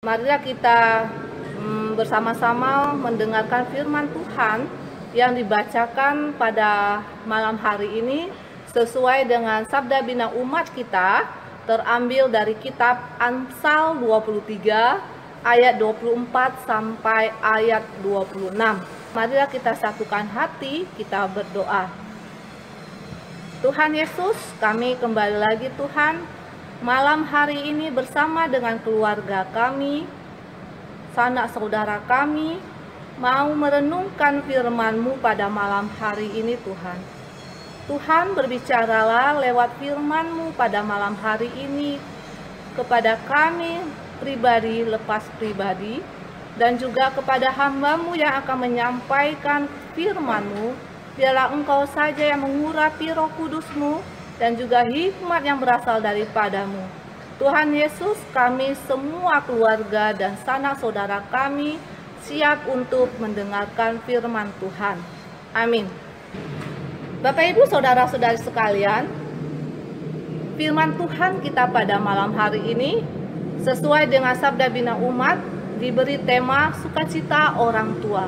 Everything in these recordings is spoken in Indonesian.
Marilah kita bersama-sama mendengarkan firman Tuhan yang dibacakan pada malam hari ini sesuai dengan sabda bina umat kita, terambil dari kitab Amsal 23 ayat 24 sampai ayat 26. Marilah kita satukan hati, kita berdoa. Tuhan Yesus, kami kembali lagi Tuhan, malam hari ini bersama dengan keluarga kami, sanak saudara kami, mau merenungkan firman-Mu pada malam hari ini Tuhan. Tuhan, berbicaralah lewat firman-Mu pada malam hari ini kepada kami pribadi lepas pribadi, dan juga kepada hamba-Mu yang akan menyampaikan firman-Mu. Biarlah Engkau saja yang mengurapi Roh Kudus-Mu dan juga hikmat yang berasal daripada-Mu. Tuhan Yesus, kami semua keluarga dan sanak saudara kami siap untuk mendengarkan firman Tuhan. Amin. Bapak Ibu saudara-saudari sekalian, firman Tuhan kita pada malam hari ini sesuai dengan sabda bina umat diberi tema sukacita orang tua.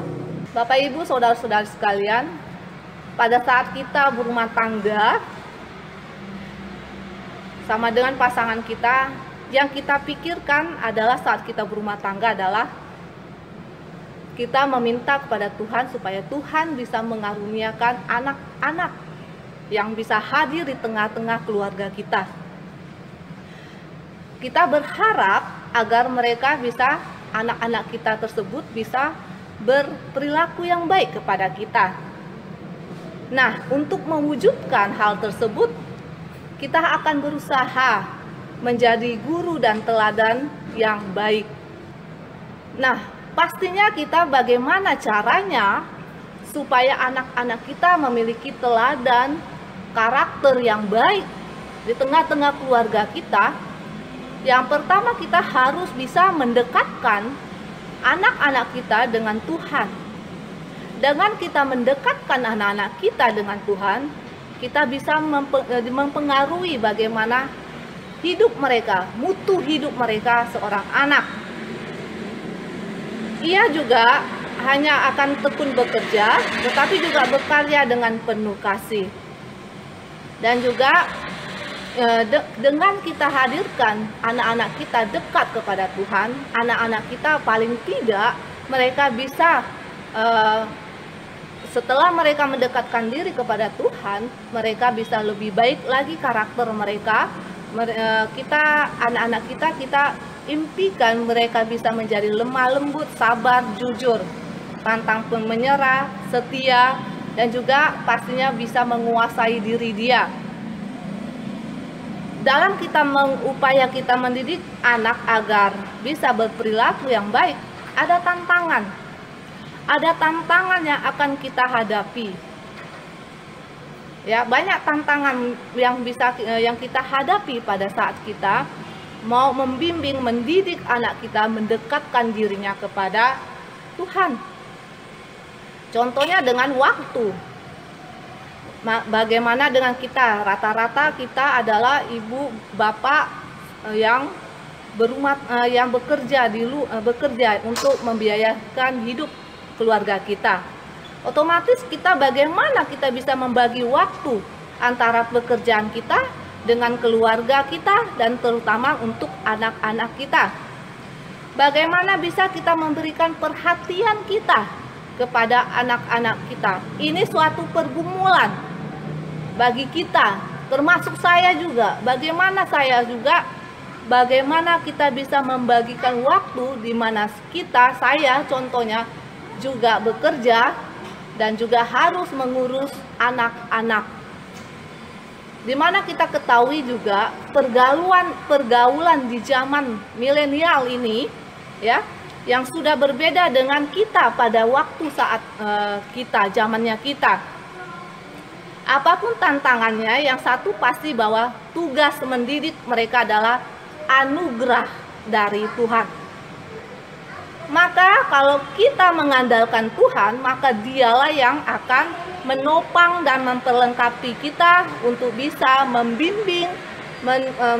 Bapak Ibu saudara-saudari sekalian, pada saat kita berumah tangga sama dengan pasangan kita, yang kita pikirkan adalah saat kita berumah tangga adalah kita meminta kepada Tuhan supaya Tuhan bisa mengaruniakan anak-anak yang bisa hadir di tengah-tengah keluarga kita. Kita berharap agar mereka bisa, anak-anak kita tersebut bisa berperilaku yang baik kepada kita. Nah, untuk mewujudkan hal tersebut, kita akan berusaha menjadi guru dan teladan yang baik. Nah, pastinya kita bagaimana caranya supaya anak-anak kita memiliki teladan karakter yang baik di tengah-tengah keluarga kita. Yang pertama, kita harus bisa mendekatkan anak-anak kita dengan Tuhan. Dengan kita mendekatkan anak-anak kita dengan Tuhan, kita bisa mempengaruhi bagaimana hidup mereka, mutu hidup mereka seorang anak. Ia juga hanya akan tekun bekerja, tetapi juga berkarya dengan penuh kasih. Dan juga dengan kita hadirkan anak-anak kita dekat kepada Tuhan, anak-anak kita paling tidak mereka bisa setelah mereka mendekatkan diri kepada Tuhan, mereka bisa lebih baik lagi karakter mereka. Anak-anak kita impikan mereka bisa menjadi lemah lembut, sabar, jujur, pantang menyerah, setia, dan juga pastinya bisa menguasai diri dia. Dalam upaya kita mendidik anak agar bisa berperilaku yang baik, ada tantangan. Ada tantangan yang akan kita hadapi. Ya, banyak tantangan yang kita hadapi pada saat kita mau membimbing, mendidik anak kita mendekatkan dirinya kepada Tuhan. Contohnya dengan waktu. Bagaimana dengan kita? Rata-rata kita adalah ibu bapak yang bekerja untuk membiayakan hidup keluarga kita. Otomatis kita bagaimana kita bisa membagi waktu antara pekerjaan kita dengan keluarga kita dan terutama untuk anak-anak kita. Bagaimana bisa kita memberikan perhatian kita kepada anak-anak kita. Ini suatu pergumulan bagi kita, termasuk saya juga. Bagaimana kita bisa membagikan waktu di mana saya contohnya juga bekerja dan juga harus mengurus anak-anak. Di mana kita ketahui juga pergaulan di zaman milenial ini ya, yang sudah berbeda dengan kita pada waktu saat zamannya kita. Apapun tantangannya, yang satu pasti bahwa tugas mendidik mereka adalah anugerah dari Tuhan. Maka kalau kita mengandalkan Tuhan, maka Dialah yang akan menopang dan memperlengkapi kita untuk bisa membimbing,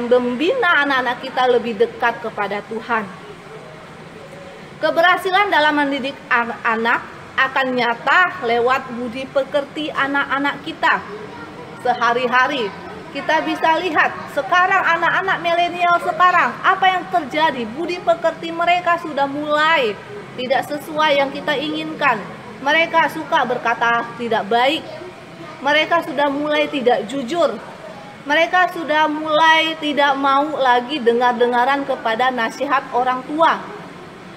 membina anak-anak kita lebih dekat kepada Tuhan. Keberhasilan dalam mendidik anak akan nyata lewat budi pekerti anak-anak kita sehari-hari. Kita bisa lihat sekarang anak-anak milenial sekarang, apa yang terjadi? Budi pekerti mereka sudah mulai tidak sesuai yang kita inginkan. Mereka suka berkata tidak baik. Mereka sudah mulai tidak jujur. Mereka sudah mulai tidak mau lagi dengar-dengaran kepada nasihat orang tua.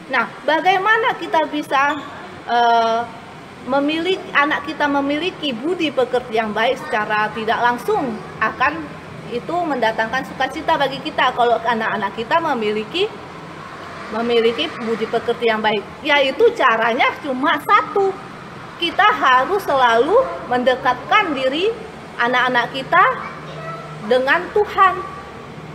Nah, bagaimana kita bisa anak kita memiliki budi pekerti yang baik secara tidak langsung? Akan itu mendatangkan sukacita bagi kita kalau anak-anak kita memiliki budi pekerti yang baik. Yaitu caranya cuma satu. Kita harus selalu mendekatkan diri anak-anak kita dengan Tuhan.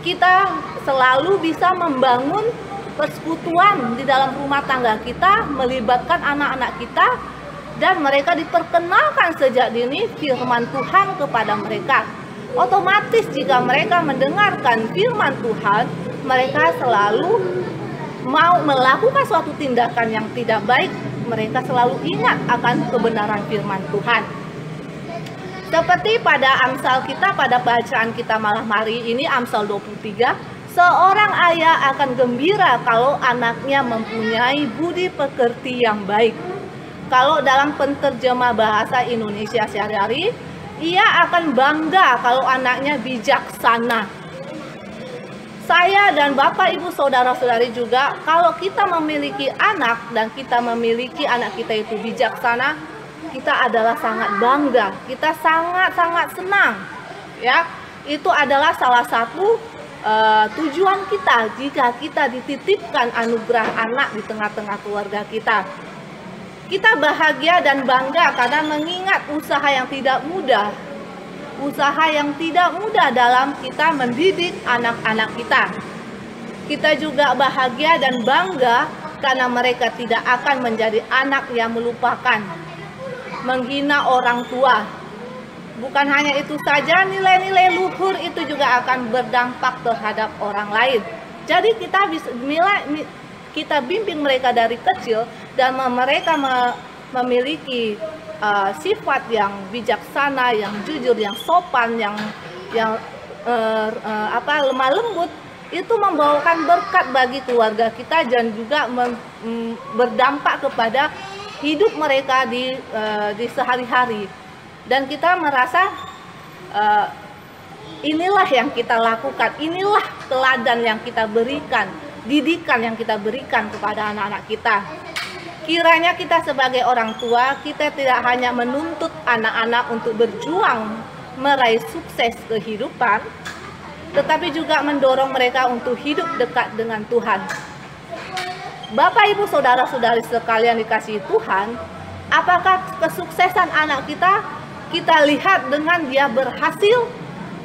Kita selalu bisa membangun persekutuan di dalam rumah tangga kita, melibatkan anak-anak kita, dan mereka diperkenalkan sejak dini firman Tuhan kepada mereka. Otomatis jika mereka mendengarkan firman Tuhan, mereka selalu mau melakukan suatu tindakan yang tidak baik. Mereka selalu ingat akan kebenaran firman Tuhan. Seperti pada Amsal kita, pada bacaan kita malam hari ini, Amsal 23, seorang ayah akan gembira kalau anaknya mempunyai budi pekerti yang baik. Kalau dalam penterjemah bahasa Indonesia sehari-hari, ia akan bangga kalau anaknya bijaksana. Saya dan Bapak, Ibu, Saudara-saudari juga, kalau kita memiliki anak dan kita memiliki anak kita itu bijaksana, kita adalah sangat bangga, kita sangat-sangat senang. Ya, itu adalah salah satu tujuan kita jika kita dititipkan anugerah anak di tengah-tengah keluarga kita. Kita bahagia dan bangga karena mengingat usaha yang tidak mudah. Usaha yang tidak mudah dalam kita mendidik anak-anak kita. Kita juga bahagia dan bangga karena mereka tidak akan menjadi anak yang melupakan, menghina orang tua. Bukan hanya itu saja, nilai-nilai luhur itu juga akan berdampak terhadap orang lain. Jadi kita bimbing mereka dari kecil dan mereka memiliki sifat yang bijaksana, yang jujur, yang sopan, yang lemah lembut, itu membawakan berkat bagi keluarga kita dan juga berdampak kepada hidup mereka di sehari-hari. Dan kita merasa inilah yang kita lakukan, inilah teladan yang kita berikan, didikan yang kita berikan kepada anak-anak kita. Kiranya kita sebagai orang tua, kita tidak hanya menuntut anak-anak untuk berjuang meraih sukses kehidupan, tetapi juga mendorong mereka untuk hidup dekat dengan Tuhan. Bapak, Ibu, Saudara-saudari sekalian dikasihi Tuhan, apakah kesuksesan anak kita lihat dengan dia berhasil,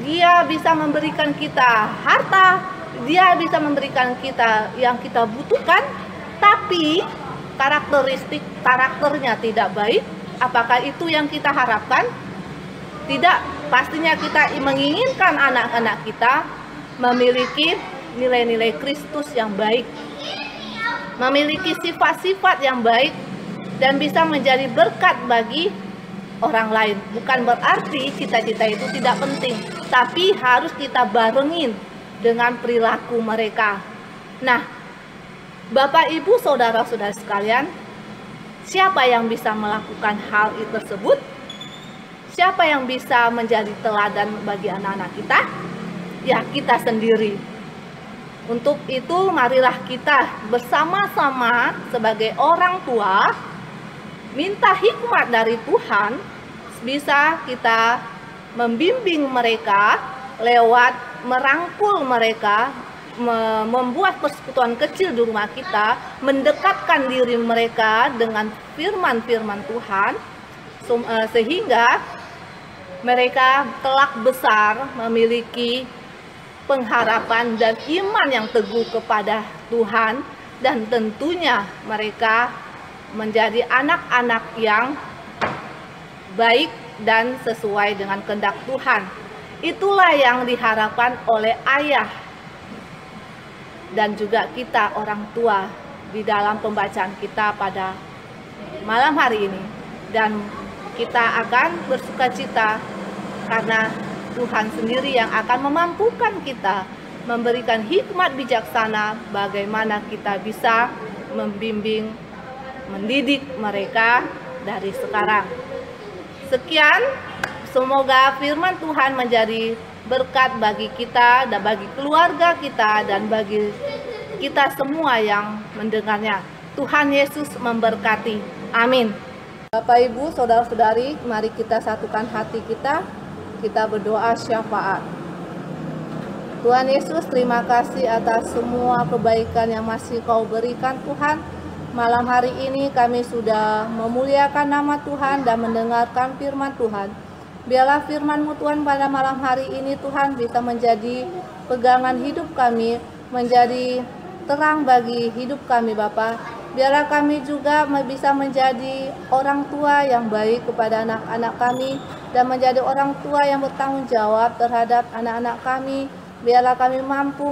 dia bisa memberikan kita harta, dia bisa memberikan kita yang kita butuhkan, tapi karakternya tidak baik? Apakah itu yang kita harapkan? Tidak. Pastinya kita menginginkan anak-anak kita memiliki nilai-nilai Kristus yang baik, memiliki sifat-sifat yang baik, dan bisa menjadi berkat bagi orang lain. Bukan berarti cita-cita itu tidak penting, tapi harus kita barengin dengan perilaku mereka. Nah, Bapak, Ibu, Saudara-saudara sekalian, siapa yang bisa melakukan hal itu tersebut? Siapa yang bisa menjadi teladan bagi anak-anak kita? Ya, kita sendiri. Untuk itu, marilah kita bersama-sama sebagai orang tua minta hikmat dari Tuhan, bisa kita membimbing mereka lewat merangkul mereka, membuat persekutuan kecil di rumah kita, mendekatkan diri mereka dengan firman-firman Tuhan, sehingga mereka kelak besar memiliki pengharapan dan iman yang teguh kepada Tuhan, dan tentunya mereka menjadi anak-anak yang baik dan sesuai dengan kehendak Tuhan. Itulah yang diharapkan oleh ayah dan juga kita orang tua di dalam pembacaan kita pada malam hari ini. Dan kita akan bersukacita karena Tuhan sendiri yang akan memampukan kita, memberikan hikmat bijaksana bagaimana kita bisa membimbing, mendidik mereka dari sekarang. Sekian, semoga firman Tuhan menjadi berkat bagi kita dan bagi keluarga kita dan bagi kita semua yang mendengarnya. Tuhan Yesus memberkati. Amin. Bapak, Ibu, Saudara-saudari, mari kita satukan hati kita. Kita berdoa syafaat. Tuhan Yesus, terima kasih atas semua kebaikan yang masih Kau berikan, Tuhan. Malam hari ini kami sudah memuliakan nama Tuhan dan mendengarkan firman Tuhan. Biarlah firman-Mu Tuhan pada malam hari ini Tuhan bisa menjadi pegangan hidup kami, menjadi terang bagi hidup kami Bapa. Biarlah kami juga bisa menjadi orang tua yang baik kepada anak-anak kami dan menjadi orang tua yang bertanggung jawab terhadap anak-anak kami. Biarlah kami mampu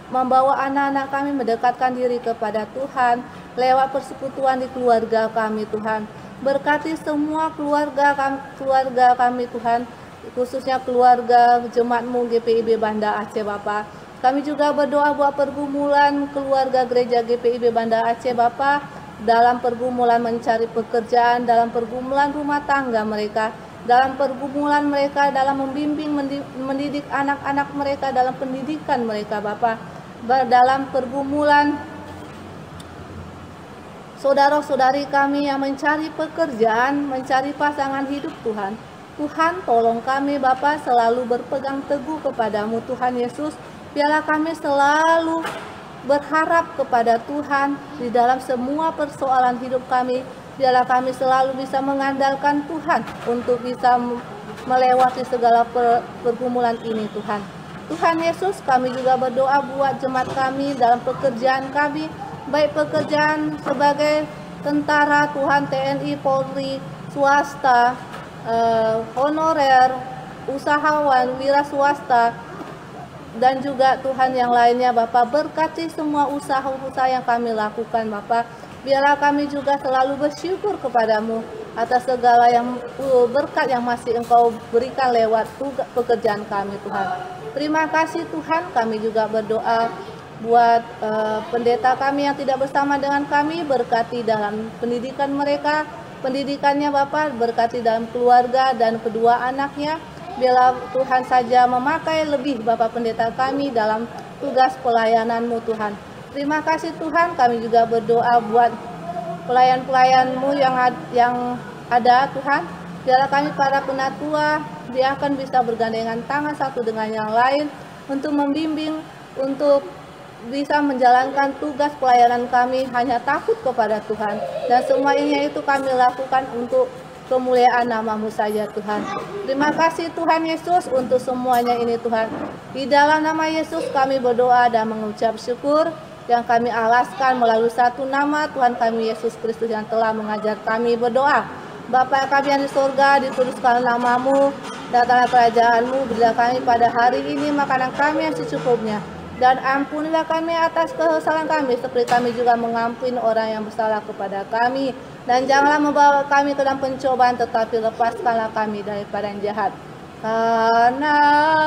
membawa anak-anak kami mendekatkan diri kepada Tuhan lewat persekutuan di keluarga kami Tuhan. Berkati semua keluarga kami Tuhan, khususnya keluarga jemaat-Mu GPIB Banda Aceh Bapa. Kami juga berdoa buat pergumulan keluarga gereja GPIB Banda Aceh Bapa, dalam pergumulan mencari pekerjaan, dalam pergumulan rumah tangga mereka, dalam pergumulan mereka dalam membimbing mendidik anak-anak mereka dalam pendidikan mereka Bapa, dalam pergumulan saudara-saudari kami yang mencari pekerjaan, mencari pasangan hidup Tuhan. Tuhan, tolong kami Bapa selalu berpegang teguh kepadamu Tuhan Yesus. Biarlah kami selalu berharap kepada Tuhan di dalam semua persoalan hidup kami. Biarlah kami selalu bisa mengandalkan Tuhan untuk bisa melewati segala pergumulan ini Tuhan. Tuhan Yesus, kami juga berdoa buat jemaat kami dalam pekerjaan kami, baik pekerjaan sebagai tentara Tuhan, TNI, Polri, swasta, honorer, usahawan, wira swasta, dan juga Tuhan yang lainnya Bapak. Berkati semua usaha-usaha yang kami lakukan Bapak. Biarlah kami juga selalu bersyukur kepadamu atas segala yang berkat yang masih Engkau berikan lewat pekerjaan kami Tuhan. Terima kasih Tuhan. Kami juga berdoa buat pendeta kami yang tidak bersama dengan kami. Berkati dalam pendidikan mereka, pendidikannya Bapak. Berkati dalam keluarga dan kedua anaknya. Biarlah Tuhan saja memakai lebih Bapak pendeta kami dalam tugas pelayanan-Mu Tuhan. Terima kasih Tuhan. Kami juga berdoa buat pelayan-pelayan-Mu yang ada Tuhan. Biarlah kami para penatua dia akan bisa bergandengan tangan satu dengan yang lain untuk membimbing, untuk bisa menjalankan tugas pelayanan kami hanya takut kepada Tuhan. Dan semuanya itu kami lakukan untuk kemuliaan nama-Mu saja Tuhan. Terima kasih Tuhan Yesus untuk semuanya ini Tuhan. Di dalam nama Yesus kami berdoa dan mengucap syukur yang kami alaskan melalui satu nama Tuhan kami Yesus Kristus yang telah mengajar kami berdoa. Bapa kami yang di surga, dikuduskan nama-Mu, datanglah kerajaan-Mu, berilah kami pada hari ini makanan kami yang secukupnya. Dan ampunilah kami atas kesalahan kami, seperti kami juga mengampuni orang yang bersalah kepada kami. Dan janganlah membawa kami ke dalam pencobaan, tetapi lepaskanlah kami daripada yang jahat. Karena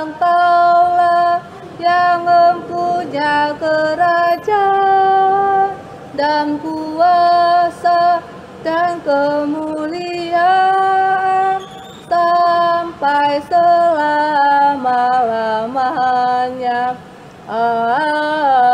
Engkaulah yang mempunyai kerajaan dan kuasa dan kemuliaan sampai selama-lamanya. Amin.